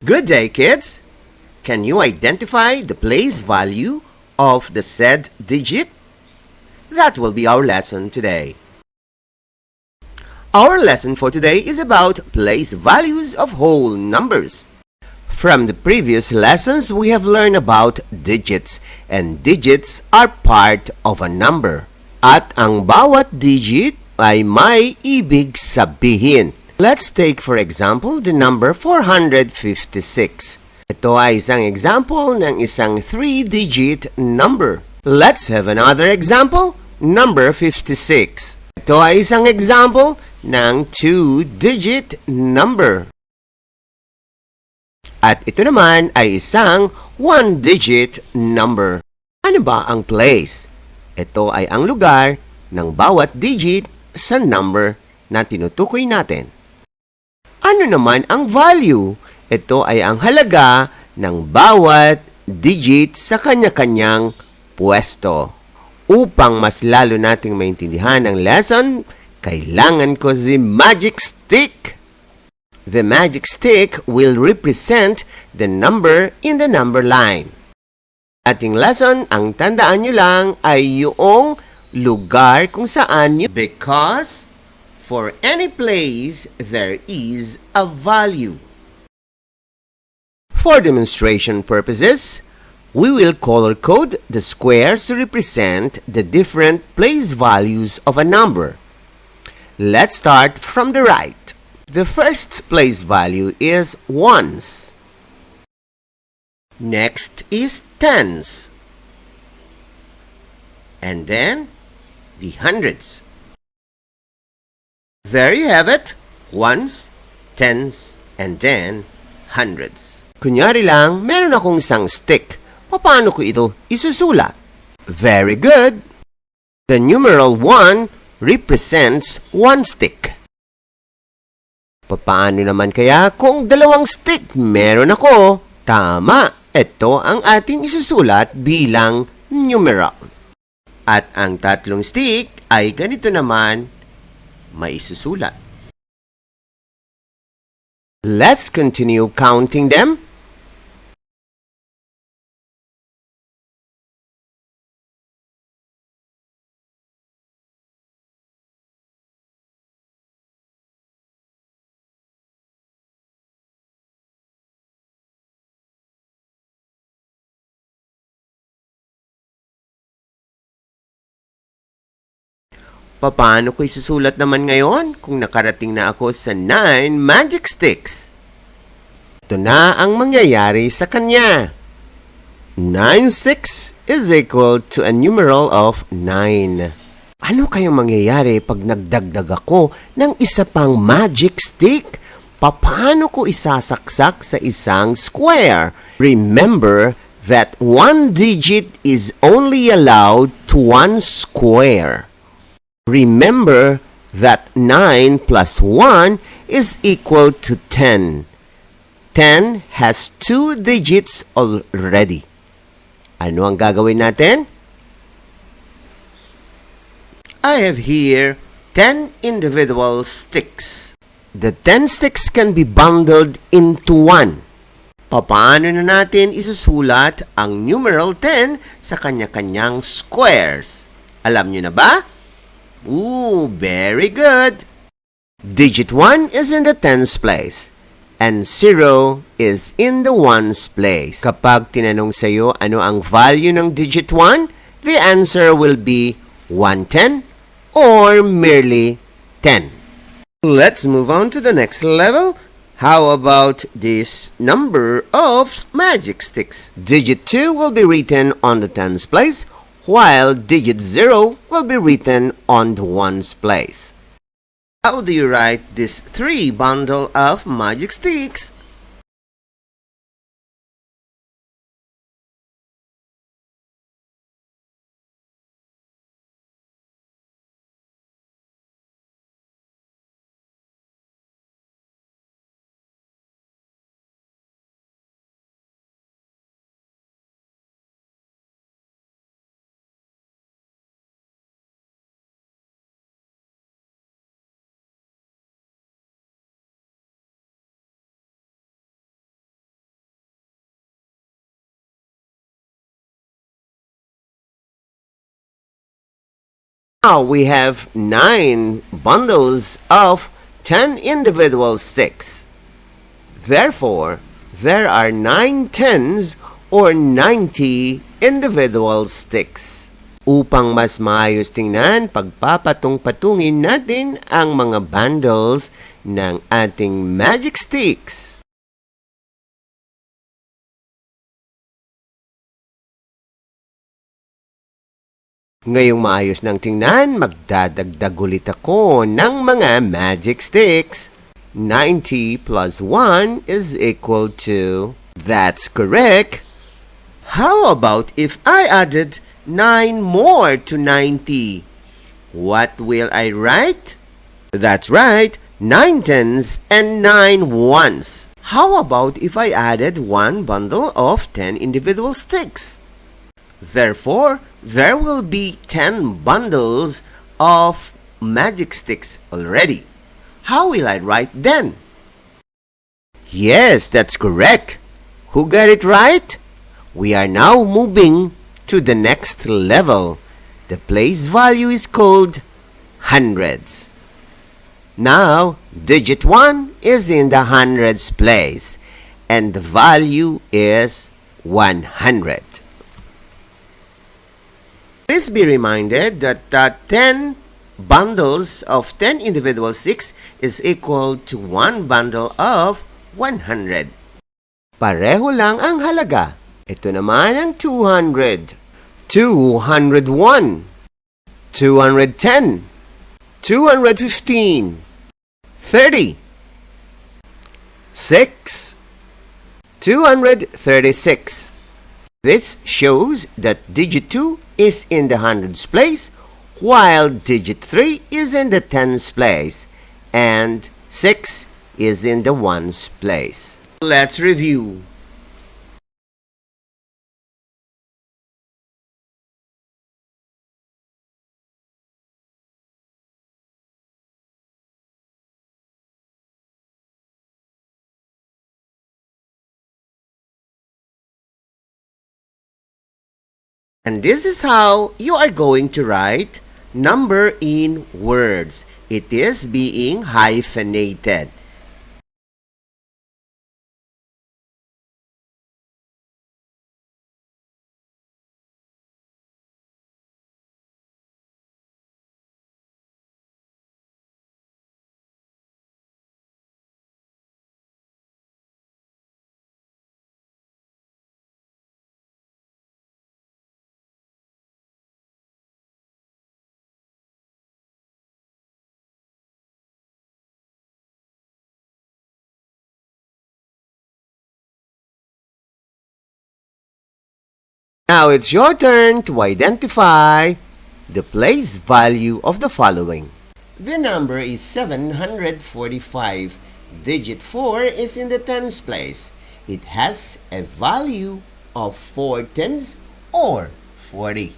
Good day, kids! Can you identify the place value of the said digit? That will be our lesson today. Our lesson for today is about place values of whole numbers. From the previous lessons, we have learned about digits, and digits are part of a number. At ang bawat digit ay may ibig sabihin. Let's take for example the number 456. Ito ay isang example ng isang 3-digit number. Let's have another example, number 56. Ito ay isang example ng 2-digit number. At ito naman ay isang 1-digit number. Ano ba ang place? Ito ay ang lugar ng bawat digit sa number na tinutukoy natin. Ano naman ang value? Ito ay ang halaga ng bawat digit sa kanya-kanyang pwesto. Upang mas lalo nating maintindihan ang lesson, kailangan ko si magic stick. The magic stick will represent the number in the number line. Ating lesson, ang tandaan nyo lang ay yung lugar kung saan nyo. Because for any place, there is a value. For demonstration purposes, we will color code the squares to represent the different place values of a number. Let's start from the right. The first place value is ones. Next is tens. And then the hundreds. There you have it. Ones, tens, and then hundreds. Kunyari lang, meron akong isang stick. Paano ko ito isusulat? Very good! The numeral 1 represents one stick. Paano naman kaya kung dalawang stick meron ako? Tama! Ito ang ating isusulat bilang numeral. At ang tatlong stick ay ganito naman maisusulat. Let's continue counting them. Paano ko isusulat naman ngayon kung nakarating na ako sa 9 magic sticks? Ito na ang mangyayari sa kanya. 9 sticks is equal to a numeral of 9. Ano kayang mangyayari pag nagdagdag ako ng isa pang magic stick? Paano ko isasaksak sa isang square? Remember that one digit is only allowed to one square. Remember that 9 plus 1 is equal to 10. 10 has 2 digits already. Ano ang gagawin natin? I have here 10 individual sticks. The 10 sticks can be bundled into one. Paano na natin isusulat ang numeral 10 sa kanya-kanyang squares? Alam nyo na ba? Ooh, very good! Digit 1 is in the tens place, and 0 is in the ones place. Kapag tinanong sa iyo ano ang value ng digit 1, the answer will be 110 or merely 10. Let's move on to the next level. How about this number of magic sticks? Digit 2 will be written on the tens place, while digit 0 will be written on the ones place. How do you write this 3 bundle of magic sticks? Now we have 9 bundles of 10 individual sticks. Therefore, there are 9 tens or 90 individual sticks. Upang mas maayos tingnan, pagpapatong-patungin natin ang mga bundles ng ating magic sticks. Ngayong maayos ng tingnan, magdadagdag ulit ako ng mga magic sticks. 90 plus 1 is equal to... That's correct. How about if I added 9 more to 90? What will I write? That's right, 9 tens and 9 ones. How about if I added 1 bundle of 10 individual sticks? Therefore, there will be 10 bundles of magic sticks already. How will I write then? Yes, that's correct. Who got it right? We are now moving to the next level. The place value is called hundreds. Now, digit 1 is in the hundreds place, and the value is 100. Please be reminded that 10 bundles of 10 individual sticks is equal to 1 bundle of 100. Pareho lang ang halaga. Ito naman ang 200, 201, 210, 215, 30, 6, 236. This shows that digit 2 is in the hundreds place, while digit 3 is in the tens place, and 6 is in the ones place. Let's review. And this is how you are going to write number in words. It is being hyphenated. Now it's your turn to identify the place value of the following. The number is 745. Digit 4 is in the tens place. It has a value of 4 tens or 40.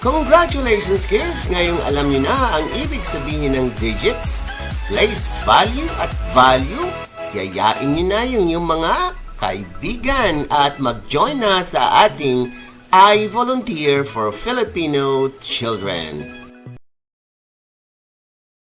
Congratulations kids! Ngayong alam niyo na ang ibig sabihin ng digits, place value at value. Yayain niyo na yung mga kaibigan at mag-join na sa ating I Volunteer for Filipino Children.